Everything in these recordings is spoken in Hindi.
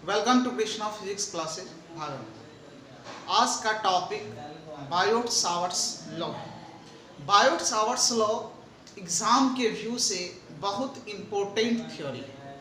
Welcome to Krishna physics classes Bhagalpur. आज का टॉपिक बायोट सावर्ट्स लॉ है। बायोट सावर्ट्स लॉ एग्जाम के व्यू से बहुत इम्पोर्टेंट थ्योरी है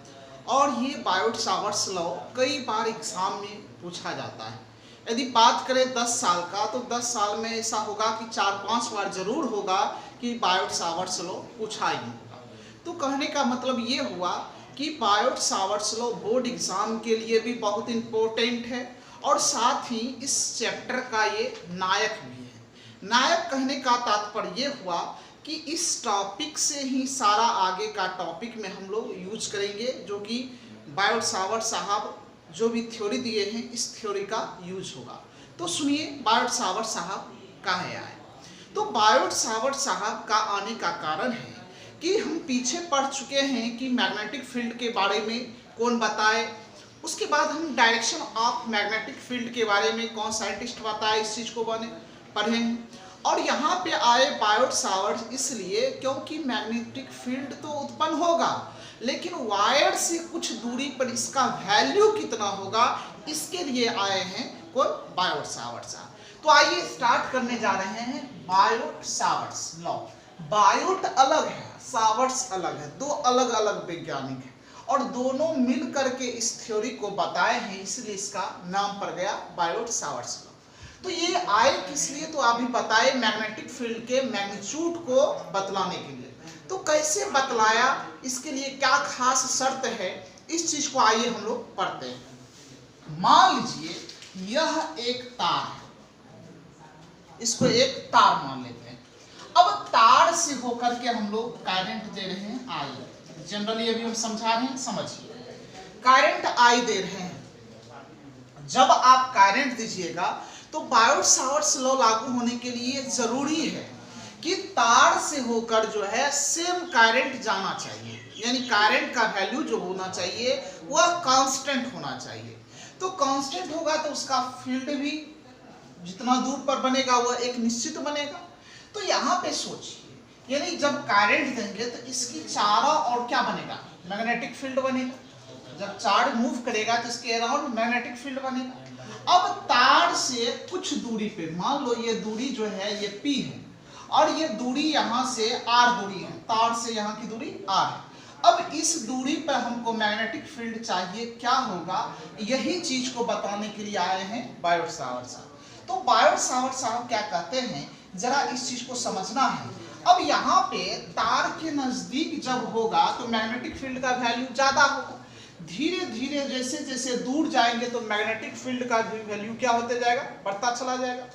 और ये बायोट सावर्ट्स लॉ कई बार एग्जाम में पूछा जाता है। यदि बात करें 10 साल का तो 10 साल में ऐसा होगा कि 4-5 बार जरूर होगा कि बायोट सावर्ट्स लॉ पूछा ही होगा। तो कहने का मतलब ये हुआ कि Biot Savart's law board exam के लिए भी बहुत इम्पोर्टेंट है और साथ ही इस चैप्टर का ये नायक भी है। नायक कहने का तात्पर्य ये हुआ कि इस टॉपिक से ही सारा आगे का टॉपिक में हम लोग यूज करेंगे, जो कि बायोट सावर्ट साहब जो भी थ्योरी दिए हैं इस थ्योरी का यूज होगा। तो सुनिए बायोट सावर्ट साहब कहाँ आए। तो बायोट सावर्ट साहब का आने का कारण है कि हम पीछे पढ़ चुके हैं कि मैग्नेटिक फील्ड के बारे में कौन बताए, उसके बाद हम डायरेक्शन ऑफ मैग्नेटिक फील्ड के बारे में कौन साइंटिस्ट बताए, इस चीज को पढ़े हैं। और यहाँ पे आए बायोट सावर्ट इसलिए क्योंकि मैग्नेटिक फील्ड तो उत्पन्न होगा, लेकिन वायर से कुछ दूरी पर इसका वैल्यू कितना होगा इसके लिए आए हैं कौन, बायोट सावर्ट साहब। तो आइए स्टार्ट करने जा रहे हैं बायोट सावर्ट्स लॉ। बायोट अलग है, सावर्ट्स अलग है, दो अलग अलग वैज्ञानिक हैं और दोनों मिल करके इस थ्योरी को बताए हैं, इसलिए इसका नाम पड़ गया बायोट सावर्ट्स लॉ। तो ये आए किस लिए, तो अभी बताए मैग्नेटिक फील्ड के मैग्नीट्यूड को बतलाने के लिए। तो कैसे बतलाया, इसके लिए क्या खास शर्त है, इस चीज को आइए हम लोग पढ़ते हैं। मान लीजिए यह एक तार है, इसको एक तार मान लेते हैं। अब तार से होकर के हम लोग करंट दे रहे हैं आई, जनरली अभी हम समझा रहे हैं, समझिए करंट आई दे रहे हैं। जब आप करंट दीजिएगा तो बायोट सावर्ट्स लॉ लागू होने के लिए जरूरी है कि तार से होकर जो है सेम करंट जाना चाहिए, यानी करंट का वैल्यू जो होना चाहिए वह कांस्टेंट होना चाहिए। तो कांस्टेंट होगा तो उसका फील्ड भी जितना दूर पर बनेगा वह एक निश्चित बनेगा। तो यहाँ पे सोचिए, यानी जब करंट देंगे तो इसकी चारों और क्या बनेगा, मैग्नेटिक फील्ड बनेगा। जब चार्ज मूव करेगा तो इसके अराउंड मैग्नेटिक फील्ड बनेगा। अब तार से कुछ दूरी पे, मान लो ये दूरी जो है ये P है और ये दूरी यहाँ से R दूरी है, तार से यहाँ की दूरी R है। अब इस दूरी पर हमको मैग्नेटिक फील्ड चाहिए, क्या होगा, यही चीज को बताने के लिए आए हैं बायोट सावर्ट साहब। तो बायोट सावर्ट साहब क्या कहते हैं, जरा इस चीज को समझना है। अब यहाँ पे तार के नजदीक जब होगा तो मैग्नेटिक फील्ड का वैल्यू ज्यादा होगा, धीरे धीरे जैसे जैसे दूर जाएंगे तो मैग्नेटिक फील्ड का वैल्यू क्या होते जाएगा, बढ़ता चला जाएगा।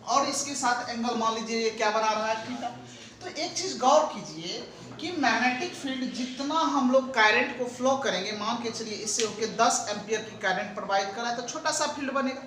और इसके साथ एंगल मान लीजिए ये क्या बना रहा है, थीटा। तो एक चीज गौर कीजिए कि मैग्नेटिक फील्ड जितना हम लोग करंट को फ्लो करेंगे, मान के चलिए इससे होके 10 एम्पियर की करंट प्रोवाइड करा तो छोटा सा फील्ड बनेगा।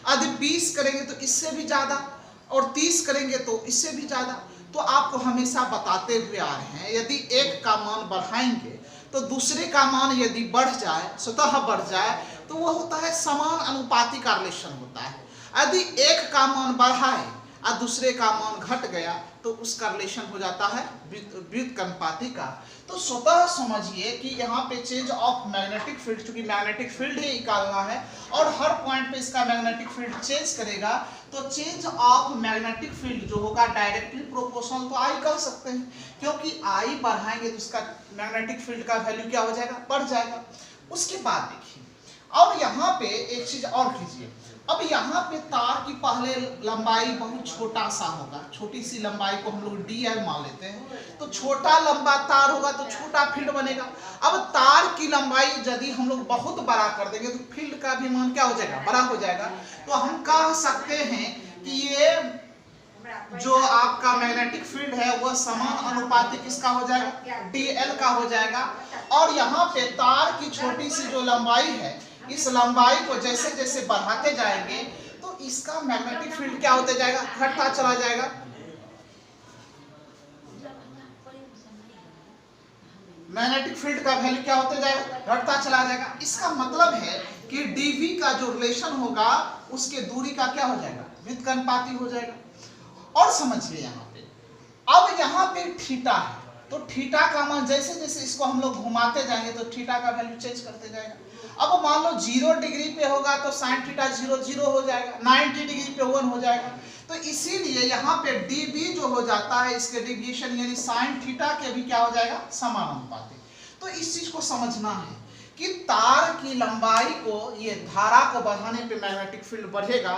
यदि 20 करेंगे तो इससे भी ज्यादा, और 30 करेंगे तो इससे भी ज्यादा। तो आपको हमेशा बताते हुए आ रहे हैं, यदि एक का मान बढ़ाएंगे तो दूसरे का मान यदि बढ़ जाए, स्वतः बढ़ जाए, तो वह होता है समान अनुपाती का रिलेशन होता है। यदि एक का मान बढ़ाए और दूसरे का मान घट गया तो उसका रिलेशन हो जाता है व्युत्क्रमानुपाती का। तो स्वतः समझिए कि यहाँ पे चेंज ऑफ मैग्नेटिक फील्ड, चूंकि मैग्नेटिक फील्ड ही निकालना है और हर पॉइंट पे इसका मैग्नेटिक फील्ड चेंज करेगा, तो चेंज ऑफ मैग्नेटिक फील्ड जो होगा डायरेक्टली प्रोपोर्शनल तो आई कर सकते हैं, क्योंकि आई बढ़ाएंगे तो इसका मैग्नेटिक फील्ड का वैल्यू क्या हो जाएगा, बढ़ जाएगा। उसके बाद देखिए, अब यहाँ पे एक चीज और कीजिए। अब यहाँ पे तार की पहले लंबाई बहुत छोटा सा होगा, छोटी सी लंबाई को हम लोग dl मान लेते हैं। तो छोटा लंबा तार होगा तो छोटा फील्ड बनेगा। अब तार की लंबाई यदि हम लोग बहुत बड़ा कर देंगे तो फील्ड का भी मान क्या हो जाएगा, बड़ा हो जाएगा। तो हम कह सकते हैं कि ये जो आपका मैग्नेटिक फील्ड है वह समान अनुपाती किसका हो जाएगा, dl का हो जाएगा। और यहाँ पे तार की छोटी सी जो लंबाई है, इस लंबाई को जैसे जैसे बढ़ाते जाएंगे तो इसका मैग्नेटिक फील्ड क्या होते जाएगा, घटता चला जाएगा। मैग्नेटिक फील्ड का वैल्यू क्या होते जाएगा, घटता चला जाएगा। इसका मतलब है कि dv का जो रिलेशन होगा उसके दूरी का क्या हो जाएगा, व्युत्क्रमानुपाती हो जाएगा। और समझिए यहाँ पे, अब यहाँ पे थीटा है तो थीटा का मान जैसे जैसे इसको हम लोग घुमाते जाएंगे तो थीटा का वैल्यू चेंज करते जाएगा। अब मान लो 0 डिग्री पे होगा तो साइन थीटा 0 0 हो जाएगा, 90 डिग्री पे 1 हो जाएगा। तो इसीलिए यहाँ पे dB जो हो जाता है इसके डेविएशन यानी साइन थीटा के भी क्या हो जाएगा, समानुपाती। तो इस चीज को समझना है कि तार की लंबाई को, ये धारा को बढ़ाने पे मैग्नेटिक फील्ड बढ़ेगा,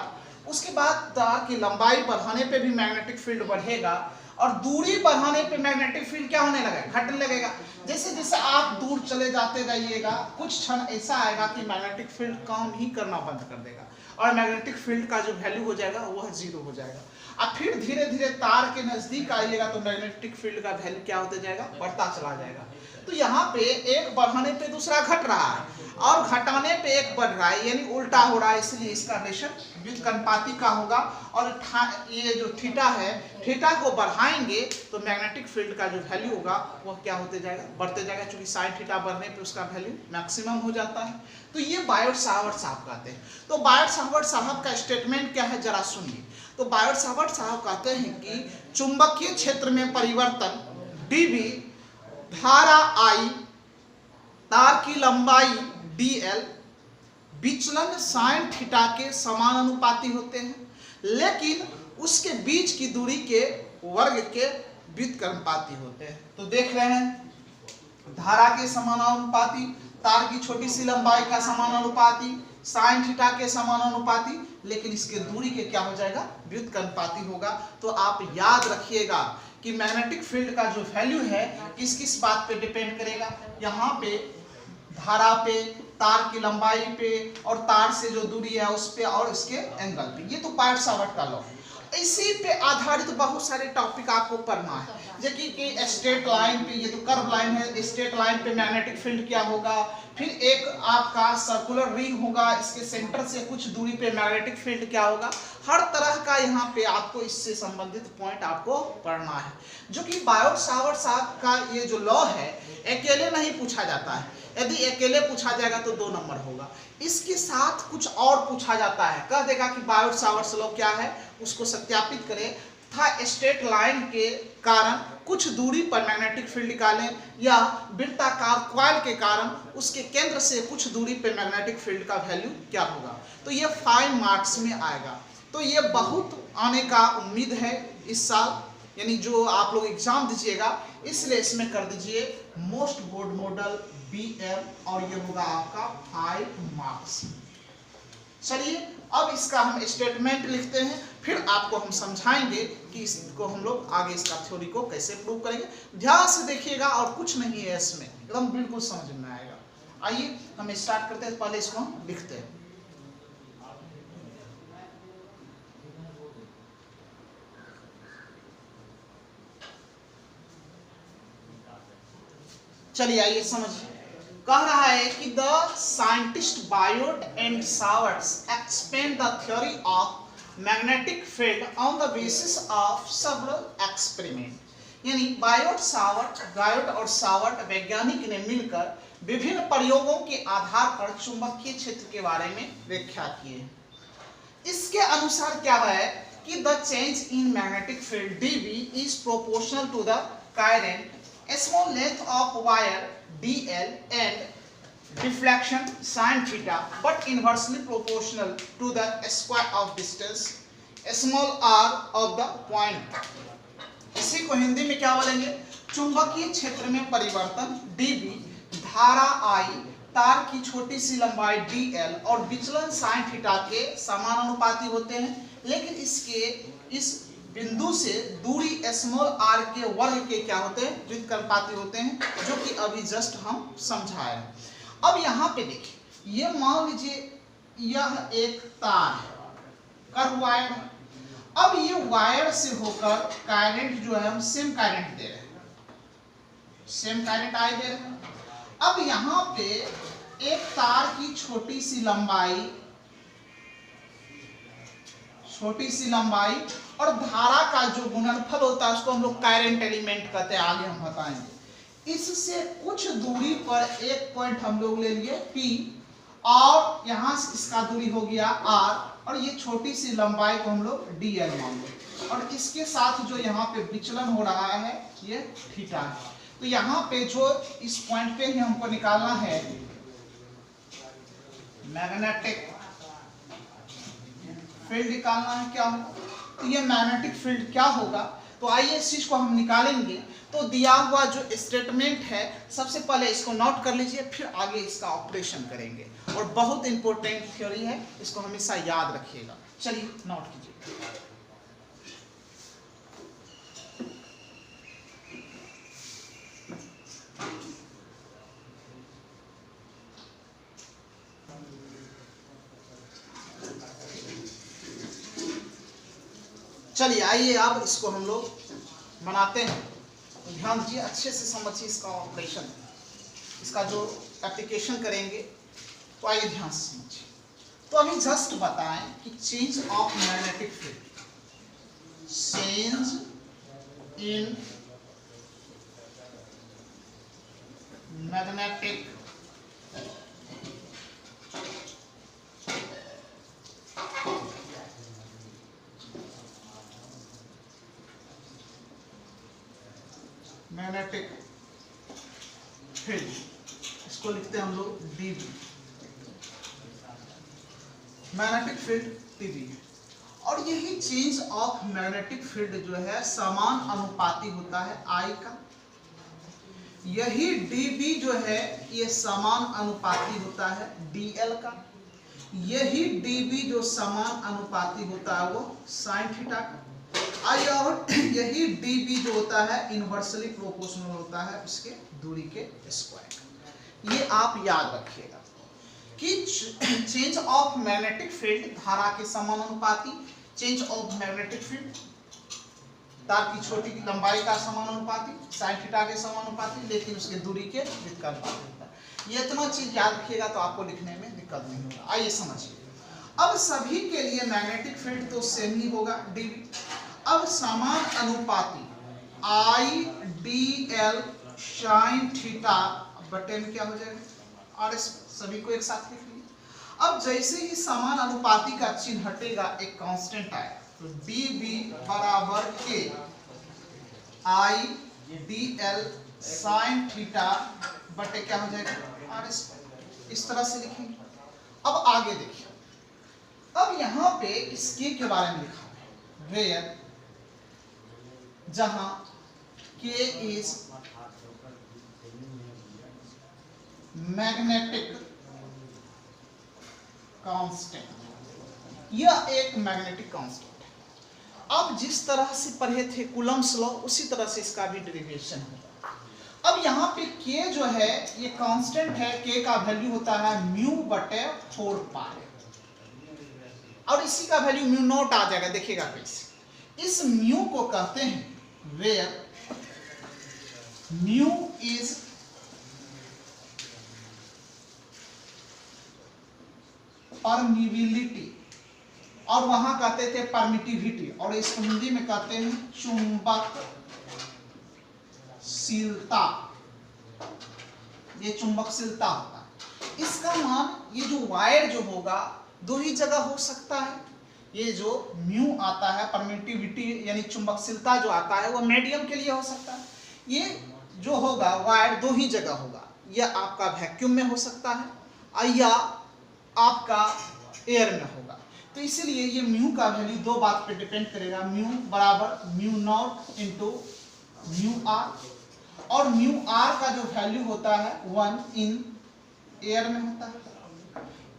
उसके बाद तार की लंबाई बढ़ाने पे भी मैग्नेटिक फील्ड बढ़ेगा, और दूरी बढ़ाने पे मैग्नेटिक फील्ड क्या होने लगेगा, घटने लगेगा। जैसे जैसे आप दूर चले जाते जाइएगा, कुछ क्षण ऐसा आएगा कि मैग्नेटिक फील्ड काम ही करना बंद कर देगा और मैग्नेटिक फील्ड का जो वैल्यू हो जाएगा वह 0 हो जाएगा। अब फिर धीरे धीरे तार के नजदीक आइएगा तो मैग्नेटिक फील्ड का वैल्यू क्या होता जाएगा, बढ़ता चला जाएगा। तो यहाँ पे एक बढ़ाने पे दूसरा घट रहा है और घटाने पे एक बढ़ रहा है, यानी उल्टा हो रहा है, इसलिए इसका रिलेशन व्युत्क्रमानुपाती का होगा। और ये जो थीटा है, थीटा को बढ़ाएंगे तो मैग्नेटिक फील्ड का जो वैल्यू होगा वह क्या होते जाएगा, बढ़ते जाएगा, क्योंकि साइन थीटा बढ़ने पे उसका वैल्यू मैक्सिमम हो जाता है। तो ये बायोट-सावर्ट साहब कहते हैं। तो बायोट-सावर्ट साहब का स्टेटमेंट क्या है जरा सुनिए। तो बायोट-सावर्ट साहब कहते हैं कि चुंबकीय क्षेत्र में परिवर्तन dB, धारा I, तार की लंबाई dl, विचलन साइन थीटा के समानुपाती होते हैं, लेकिन उसके बीच की दूरी के वर्ग के व्युत्क्रमानुपाती होते हैं। तो देख रहे हैं, धारा के समानुपाती, तार की छोटी सी लंबाई का समानुपाती, साइन थीटा के समानुपाती, लेकिन इसके दूरी के क्या हो जाएगा, व्युत्क्रमानुपाती होगा। तो आप याद रखिएगा कि मैग्नेटिक फील्ड का जो वैल्यू है किस किस बात पे डिपेंड करेगा, यहाँ पे धारा पे, तार की लंबाई पे, और तार से जो दूरी है उस पे, और इसके एंगल पे। ये तो बायोट-सावर्ट का लॉ। इसी पे आधारित बहुत सारे टॉपिक आपको पढ़ना है, जैसे कि स्ट्रेट लाइन पे, ये तो कर्व लाइन है, स्ट्रेट लाइन पे मैग्नेटिक फील्ड क्या होगा, फिर एक आपका सर्कुलर रिंग होगा, इसके सेंटर से कुछ दूरी पे मैग्नेटिक फील्ड क्या होगा। हर तरह का यहाँ पे आपको इससे संबंधित पॉइंट आपको पढ़ना है, जो कि बायोट-सावर्ट साहब का ये जो लॉ है अकेले नहीं पूछा जाता है। यदि अकेले पूछा जाएगा तो 2 नंबर होगा, इसके साथ कुछ और पूछा जाता है, कह देगा कि बायोट-सावर्ट लॉ क्या है, उसको सत्यापित करें था स्ट्रेट लाइन के कारण कुछ दूरी पर मैग्नेटिक फील्ड निकालें, या वृत्ताकार कॉइल के कारण उसके केंद्र से कुछ दूरी पर मैग्नेटिक फील्ड का वैल्यू क्या होगा। तो ये 5 मार्क्स में आएगा। तो ये बहुत आने का उम्मीद है इस साल, यानी जो आप लोग एग्जाम दीजिएगा, इसलिए इसमें कर दीजिए मोस्ट बोर्ड मॉडल BM, और ये होगा आपका 5 मार्क्स। चलिए अब इसका हम स्टेटमेंट लिखते हैं, फिर आपको हम समझाएंगे कि इसको हम लोग आगे इसका थ्योरी को कैसे प्रूव करेंगे। ध्यान से देखिएगा, और कुछ नहीं है इसमें, एकदम बिल्कुल समझ में आएगा। आइए हम स्टार्ट करते हैं, पहले इसको हम लिखते हैं। चलिए आइए समझिए। कह रहा है कि the scientist Biot and Savart explain the theory of magnetic field on the basis of several experiment. यानी बायोट और सावर्ट वैज्ञानिक ने मिलकर विभिन्न प्रयोगों के आधार पर चुंबकीय क्षेत्र के बारे में व्याख्या किए। इसके अनुसार क्या है कि the change in magnetic field dB is proportional to the current, small length of wire dl, and deflection sin theta, but inversely proportional to the square of distance small r of the point। इसी को हिंदी में क्या बोलेंगे, चुंबकीय क्षेत्र में परिवर्तन dB, धारा I, तार की छोटी सी लंबाई dl और विचलन sin थीटा के समानुपाती होते हैं, लेकिन इसके इस बिंदु से दूरी स्मॉल r के वर्ग के क्या होते हैं, व्युत्क्रमानुपाती होते हैं, जो कि अभी जस्ट हम समझाए। अब यहाँ पे देखिए, ये मान लीजिए यह एक तार है, कर्व वायर है। अब ये वायर से होकर करंट जो है हम सेम करंट दे रहे हैं, सेम करंट आई दे रहे हैं। अब यहाँ पे एक तार की छोटी सी लंबाई और धारा का जो गुणनफल होता है उसको हम लोग करंट एलिमेंट कहते हैं, आगे हम बताएंगे। इससे कुछ दूरी पर एक पॉइंट हम लोग ले लिए P, और यहाँ से इसका दूरी हो गया R, और ये छोटी सी लंबाई को हम लोग dl मान लो, और इसके साथ जो यहाँ पे विचलन हो रहा है ये थीटा है। तो यहाँ पे जो इस पॉइंट पे ही हमको निकालना है मैग्नेटिक फील्ड निकालना है क्या होगा। तो ये मैग्नेटिक फील्ड क्या होगा, तो आइए इस चीज को हम निकालेंगे। तो दिया हुआ जो स्टेटमेंट है सबसे पहले इसको नोट कर लीजिए, फिर आगे इसका ऑपरेशन करेंगे। और बहुत इंपॉर्टेंट थ्योरी है, इसको हमेशा याद रखिएगा। चलिए नोट कीजिए। चलिए आइए अब इसको हम लोग बनाते हैं। तो ध्यान दीजिए, अच्छे से समझिए इसका ऑपरेशन, इसका जो एप्लीकेशन करेंगे। तो आइए ध्यान से समझिए। तो अभी जस्ट बताएं कि change of magnetic field, change in magnetic magnetic field, इसको लिखते हैं हम लोग डीबी, मैग्नेटिक फील्ड डीबी। और यही चेंज ऑफ मैग्नेटिक फील्ड जो है समान अनुपाती होता है आई का। यही डीबी जो है ये समान अनुपाती होता है डीएल का। यही डीबी जो समान अनुपाती होता है वो साइन थीटा का। और यही डीबी जो होता है इनवर्सली प्रोपोर्शनल होता है उसके दूरी के स्क्वायर। ये आप याद रखिएगा कि चेंज ऑफ मैग्नेटिक फील्ड धारा के समानुपाती, चेंज ऑफ मैग्नेटिक फील्ड तार की छोटी लंबाई का समानुपाती, साइन थीटा के समानुपाती, लेकिन उसके दूरी के विकल्पाती होता है। ये इतना चीज याद रखिएगा तो आपको लिखने में दिक्कत नहीं होगा। आइए समझिए। अब सभी के लिए मैग्नेटिक फील्ड तो सेम ही होगा डीबी। अब समान अनुपाती I D L sine theta बटे में क्या हो जाएगा आर एस। सभी को एक साथ लिख लीजिए। अब जैसे ही समान अनुपाती का चिन्ह हटेगा एक कांस्टेंट आएगा, तो डी बी बराबर के आई डी एल साइन थीटा बटे क्या हो जाएगा आर एस। इस तरह से लिखेंगे। अब आगे देखिए, अब यहां पे इस के बारे में लिखा है वेयर, जहां के इज मैग्नेटिक कांस्टेंट। यह एक मैग्नेटिक कांस्टेंट है। अब जिस तरह से पढ़े थे कूलम्स लॉ उसी तरह से इसका भी डेरिवेशन होगा। अब यहाँ पे के जो है ये कांस्टेंट है, के का वैल्यू होता है म्यू बटे 4 पाई, और इसी का वैल्यू म्यू नॉट आ जाएगा। देखिएगा कैसे। इस म्यू को कहते हैं वेयर म्यू इज परमिबिलिटी, और वहां कहते थे परमिटिविटी, और इसको हिंदी में कहते हैं चुंबकशीलता। ये चुंबकशीलता होता है। इसका मान ये जो वायर जो होगा दो ही जगह हो सकता है। ये जो म्यू आता है परमिटिविटी यानी चुंबकशीलता जो आता है वो मीडियम के लिए हो सकता है। ये जो होगा वायर दो ही जगह होगा, यह आपका वैक्यूम में हो सकता है या आपका एयर में होगा। तो इसीलिए ये म्यू का वैल्यू दो बात पे डिपेंड करेगा, म्यू बराबर mu naught into mu R, और म्यू आर का जो वैल्यू होता है 1 इन एयर में होता है।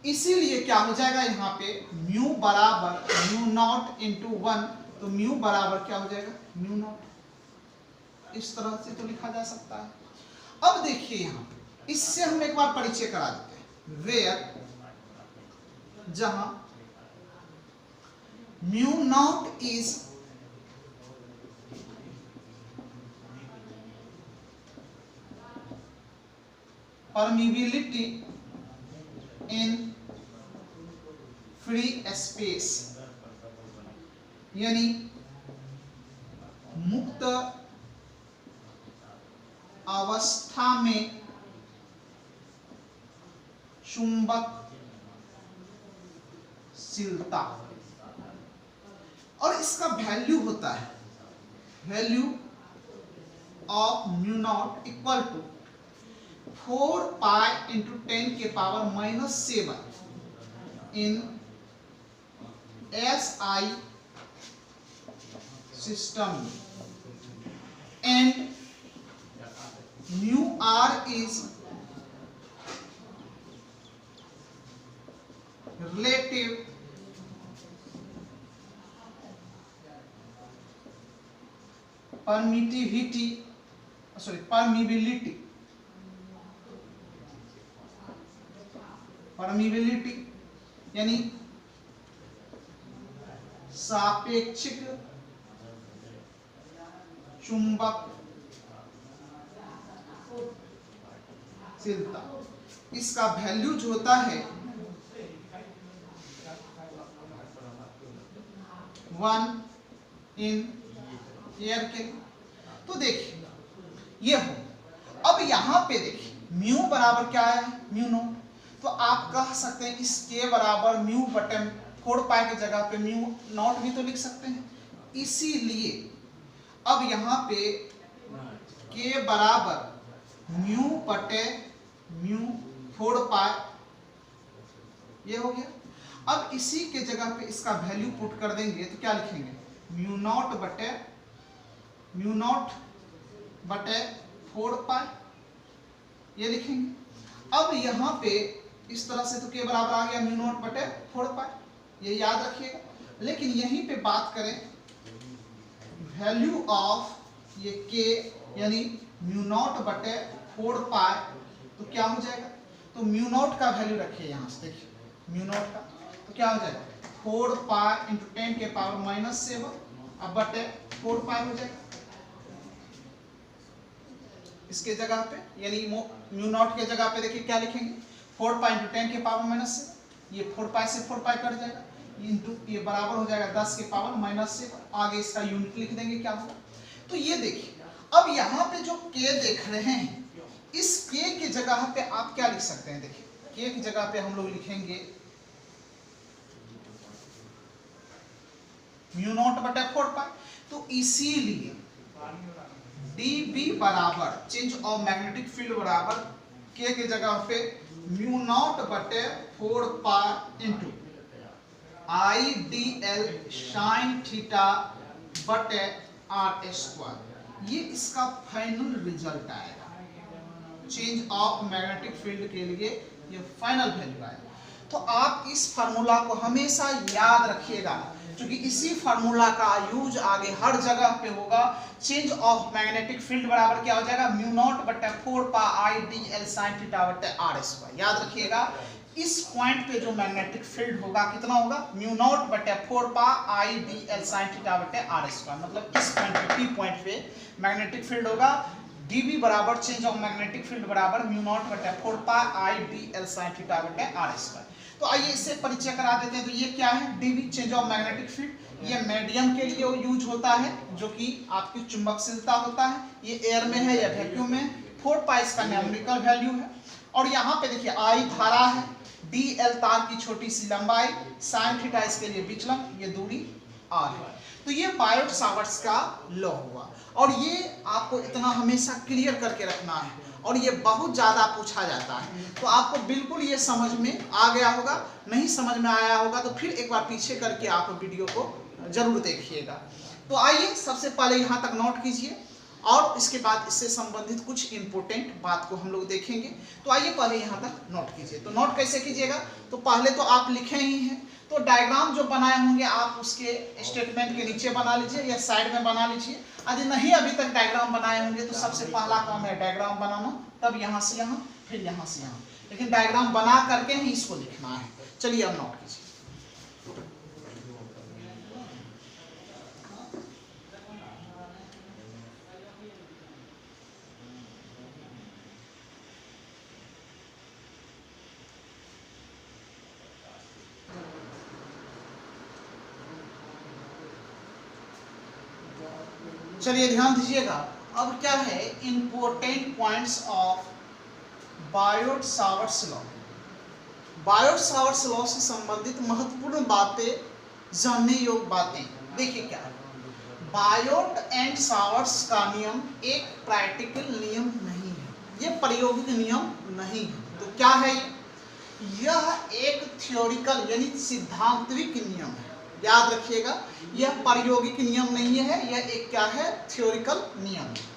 इसीलिए क्या हो जाएगा यहाँ पे म्यू बराबर म्यू नॉट इंटू 1, तो म्यू बराबर क्या हो जाएगा म्यू नॉट। इस तरह से तो लिखा जा सकता है। अब देखिए यहाँ पे इससे हम एक बार परिचय करा देते हैं वेयर, जहां mu naught is permeability in free space, यानी मुक्त अवस्था में चुंबकशीलता, और इसका वैल्यू होता है value of mu naught equal to 4 pi into 10 के power -7 in SI system and mu r is relative permittivity permeability यानी सापेक्षिक चुंबकशीलता, इसका वैल्यू जो होता है 1 इन एयर के। तो देखिए ये हो, अब यहां पे देखिए म्यू बराबर क्या है, म्यू नॉट। तो आप कह सकते हैं इस के बराबर म्यू बटे 4 पाई की जगह पे म्यू नॉट भी तो लिख सकते हैं। इसीलिए अब यहाँ पे के बराबर म्यू बटे म्यू 4 पाई ये हो गया। अब इसी के जगह पे इसका वैल्यू पुट कर देंगे तो क्या लिखेंगे, म्यू नॉट बटे 4 पाई ये लिखेंगे। अब यहाँ पे इस तरह से तो के बराबर आ गया म्यू नॉट बटे 4 पाई, ये याद रखिएगा। लेकिन यहीं पे बात करें वैल्यू ऑफ ये के यानी म्यू नॉट बटे 4 पाई तो क्या हो जाएगा, तो म्यू नॉट का वैल्यू रखिए यहाँ से, देखिए म्यू नॉट का तो क्या हो जाएगा 4 पाई इंटू 10 के पावर -7 अब बटे 4 पाई हो जाएगा इसके जगह पे, यानी म्यू नॉट के जगह पे देखिए क्या लिखेंगे 4 पाई इंटू 10 के पावर -7, ये 4 पाई से 4 पाई कट जाएगा इंटू ये बराबर हो जाएगा 10 के पावर -7, आगे इसका यूनिट लिख देंगे क्या होगा। तो ये देखिए अब यहाँ पे जो के देख रहे हैं इस के की जगह पे आप क्या लिख सकते हैं, देखिए के की जगह पे हम लोग लिखेंगे म्यू नॉट बटे 4 पाई। तो इसीलिए dB बराबर चेंज ऑफ मैग्नेटिक फील्ड बराबर के की जगह पे म्यू नॉट बटे 4 pi into IDL sign theta बटे r स्क्वायर, ये इसका फाइनल रिजल्ट आएगा। चेंज ऑफ मैग्नेटिक फील्ड के लिए ये फाइनल वैल्यू आएगा। तो आप इस फार्मूला को हमेशा याद रखिएगा क्योंकि इसी फार्मूला का यूज आगे हर जगह पे होगा। चेंज ऑफ मैग्नेटिक फील्ड बराबर क्या हो जाएगा म्यू नॉट बटे 4 पाई IDL साइन थीटा बटे r स्क्वायर। याद रखिएगा इस पॉइंट पे जो मैग्नेटिक फील्ड होगा कितना होगा म्यू नॉट बटे 4 पाई IDL साइन थीटा बटे r स्क्वायर, मतलब इस पॉइंट पे P पॉइंट पे मैग्नेटिक फील्ड होगा dB बराबर चेंज ऑफ मैग्नेटिक फील्ड बराबर म्यू नॉट बटे 4 पाई IDL साइन थीटा बटे r स्क्वायर। तो आइए इससे परिचय करा देते हैं। तो ये क्या है dB change of magnetic field, ये मीडियम के लिए यूज होता है जो कि आपकी चुंबकशीलता होता है, ये एयर में है या वैक्यूम में। 4 पाई इसका न्यूमेरिकल वैल्यू है और यहाँ पे देखिए I धारा है, DL तार की छोटी सी लंबाई, साइन थीटा इसके लिए विचलन, ये दूरी R है। तो ये बायोट सावर्ट्स का लॉ हुआ और ये आपको इतना हमेशा क्लियर करके रखना है और ये बहुत ज़्यादा पूछा जाता है। तो आपको बिल्कुल ये समझ में आ गया होगा, नहीं समझ में आया होगा तो फिर एक बार पीछे करके आप वीडियो को जरूर देखिएगा। तो आइए सबसे पहले यहाँ तक नोट कीजिए और इसके बाद इससे संबंधित कुछ इंपॉर्टेंट बात को हम लोग देखेंगे। तो आइए पहले यहाँ तक नोट कीजिए। तो नोट कैसे कीजिएगा, तो पहले तो आप लिखे ही हैं तो डायग्राम जो बनाए होंगे आप उसके स्टेटमेंट के नीचे बना लीजिए या साइड में बना लीजिए। यदि नहीं अभी तक डायग्राम बनाए होंगे तो सबसे पहला काम है डायग्राम बनाना, तब यहाँ से यहाँ फिर यहाँ से यहाँ, लेकिन डायग्राम बना करके ही इसको लिखना है। चलिए अब नोट कीजिए। चलिए ध्यान दीजिएगा। अब क्या है important points of Biot Savart's law. Biot Savart's law से संबंधित महत्वपूर्ण बातें, जानने योग्य बातें देखिए क्या है। बायोट एंड सावर्ट्स का नियम एक प्रैक्टिकल नियम नहीं है, ये प्रायोगिक नियम नहीं है। तो क्या है ये? यह एक थ्योरिकल यानी सिद्धांतविक नियम है, याद रखिएगा, यह प्रायोगिक नियम नहीं है, यह एक क्या है, थ्योरिकल नियम है।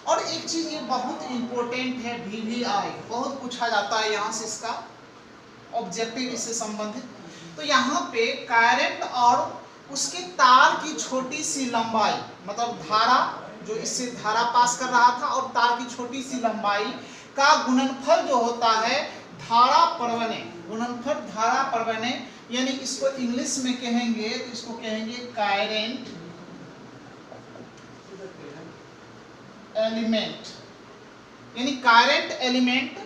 और एक चीज ये बहुत इंपॉर्टेंट है, VVI बहुत पूछा जाता है यहाँ से, इसका ऑब्जेक्टिव इससे संबंधित। तो यहाँ पे करंट और उसके तार की छोटी सी लंबाई, मतलब धारा जो इससे धारा पास कर रहा था और तार की छोटी सी लंबाई का गुणनफल जो होता है धारा परवलय, गुणनफल धारा परवलय, यानी इसको इंग्लिश में कहेंगे तो इसको कहेंगे करंट एलिमेंट, यानी करंट एलिमेंट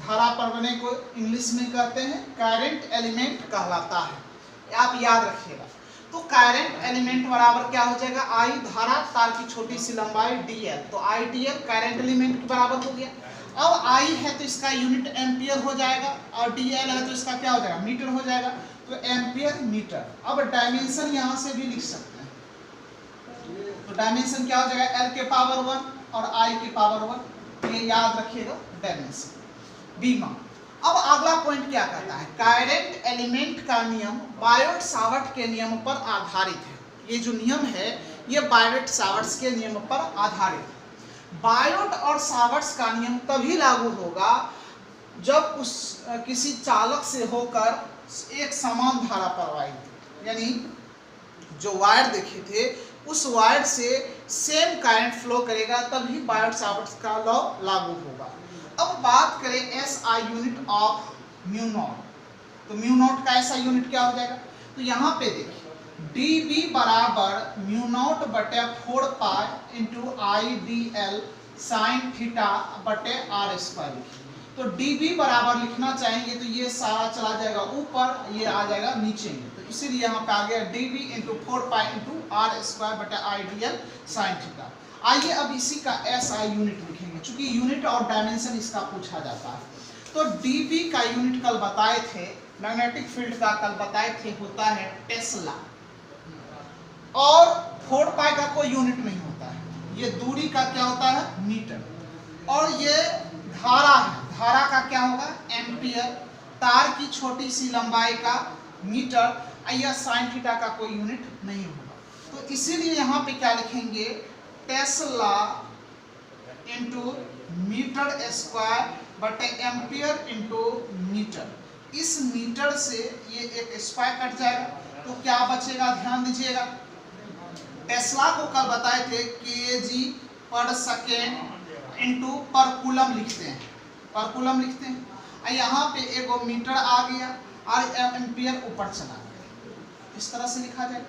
धारा परवलय को इंग्लिश में कहते हैं करंट एलिमेंट कहलाता है, आप याद रखिएगा। तो करंट एलिमेंट बराबर क्या हो जाएगा, I धारा तार की छोटी सी लंबाई dl, तो IdL करंट एलिमेंट के बराबर हो गया। अब I है तो इसका यूनिट एम्पियर हो जाएगा और dl है तो इसका क्या हो जाएगा, मीटर हो जाएगा, तो एम्पियर मीटर। अब डायमेंशन यहाँ से भी लिख सकते हैं, तो डायमेंशन क्या हो जाएगा, L के पावर 1 और I के पावर 1, ये याद रखिएगा डायमेंशन। बीमा। अब अगला पॉइंट क्या कहता है, करंट एलिमेंट का नियम बायोट सावर्ट के नियम पर आधारित है। ये जो नियम है ये बायोट सावर्ट्स के नियम पर आधारित है। बायोट और सावर्ट्स का नियम तभी लागू होगा जब उस किसी चालक से होकर एक समान धारा प्रवाहित, यानी जो वायर देखे थे उस वायर से सेम करंट फ्लो करेगा, तभी बायोट सावर्ट्स का लॉ लागू होगा। अब बात करें SI unit of mu not, तो म्यू नॉट का SI यूनिट क्या हो जाएगा, तो यहाँ पे देखिए dB बराबर म्यू नॉट बटे 4 pi into IDL sign theta बटे R स्क्वायर लिखिए। तो dB बराबर लिखना चाहेंगे तो ये सारा चला जाएगा ऊपर, ये आ जाएगा नीचे में, तो इसीलिए यहाँ पे आ गया dB into 4 pi into R square बटे IDL साइन थीटा। आइए अब इसी का SI यूनिट लिखेंगे, चूंकि यूनिट और डायमेंशन इसका पूछा जाता है। तो dB का यूनिट कल बताए थे, मैग्नेटिक फील्ड का कल बताए थे, होता है टेस्ला, और 4 पाई का कोई यूनिट नहीं होता है, ये दूरी का क्या होता है, मीटर, और ये धारा है, धारा का क्या होगा, एम्पियर, तार की छोटी सी लंबाई का मीटर, या साइन थीटा का कोई यूनिट नहीं होगा। तो इसीलिए यहाँ पे क्या लिखेंगे, टेस्ला इंटू मीटर स्क्वायर बटे एम्पियर इंटू मीटर। इस मीटर से ये एक स्क्वायर कट जाएगा, तो क्या बचेगा, ध्यान दीजिएगा। टेस्ला को कल बताए थे kg पर सेकेंड इंटू पर कूलम लिखते हैं, पर कूलम लिखते हैं। यहाँ पे एगो मीटर आ गया और एम्पियर ऊपर चला गया, इस तरह से लिखा जाए।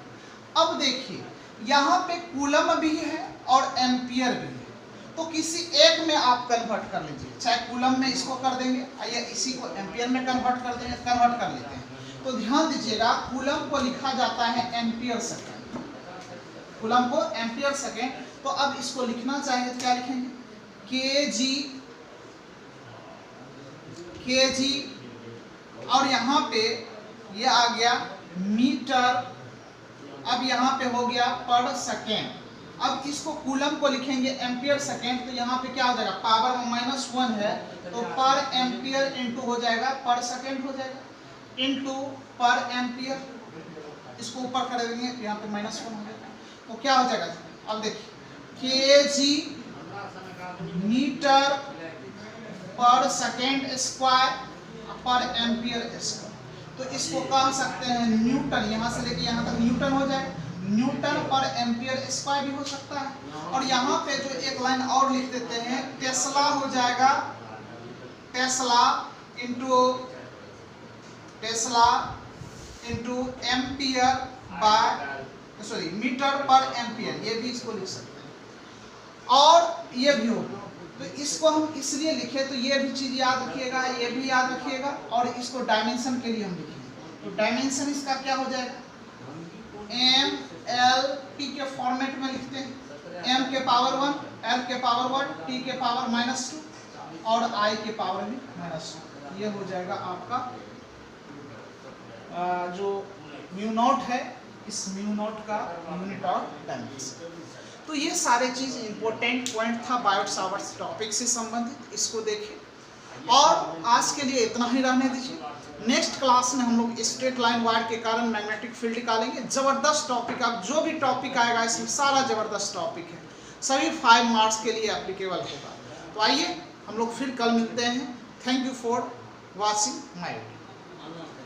अब देखिए यहाँ पे कूलम भी है और एम्पियर भी है, तो किसी एक में आप कन्वर्ट कर लीजिए, चाहे कूलम में इसको कर देंगे या इसी को एम्पियर में कन्वर्ट कर देंगे, कन्वर्ट कर लेते हैं। तो ध्यान दीजिएगा कूलम को लिखा जाता है एम्पियर सेकेंड, कूलम को एम्पियर सेकेंड। तो अब इसको लिखना चाहिए तो क्या लिखेंगे, kg, और यहाँ पे ये आ गया मीटर, अब यहाँ पे हो गया पर सेकेंड। अब इसको कूलम को लिखेंगे एम्पियर सेकेंड, तो यहाँ पे क्या हो जाएगा, पावर -1 है तो पर एम्पियर इंटू हो जाएगा पर सेकेंड हो जाएगा, इंटू पर एम्पियर, इसको ऊपर कर देंगे तो यहाँ पे -1 हो जाएगा, तो क्या हो जाएगा। अब देखिए kg मीटर पर सेकेंड स्क्वायर पर एम्पियर स्क्वायर, तो इसको कह सकते हैं न्यूटन, यहाँ से लेके यहाँ तक न्यूटन हो जाए, न्यूटन पर एम्पियर स्क्वायर भी हो सकता है। और यहाँ पे जो एक लाइन और लिख देते हैं, टेस्ला हो जाएगा, tesla into ampere by sorry metre पर एम्पियर, ये भी इसको लिख सकते हैं। और ये भी हो, तो इसको हम इसलिए लिखे तो ये भी चीज याद रखिएगा, ये भी याद रखिएगा, और इसको डायमेंशन के लिए हम लिखेंगे। तो डायमेंशन इसका क्या हो जाएगा, MLT के फॉर्मेट में लिखते हैं, m के पावर 1, l के पावर 1, t के पावर -2 और i के पावर भी -2। ये हो जाएगा आपका जो म्यू नॉट है, इस म्यू नॉट का यूनिट और डायमेंशन। तो ये सारे चीज इंपॉर्टेंट पॉइंट था बायोट सावर्ट्स टॉपिक से संबंधित, इसको देखें। और आज के लिए इतना ही रहने दीजिए। नेक्स्ट क्लास में हम लोग स्ट्रेट लाइन वायर के कारण मैग्नेटिक फील्ड निकालेंगे। जबरदस्त टॉपिक, आप जो भी टॉपिक आएगा इसमें सारा जबरदस्त टॉपिक है, सभी 5 मार्क्स के लिए एप्लीकेबल होगा। तो आइए हम लोग फिर कल मिलते हैं। Thank you for watching my video.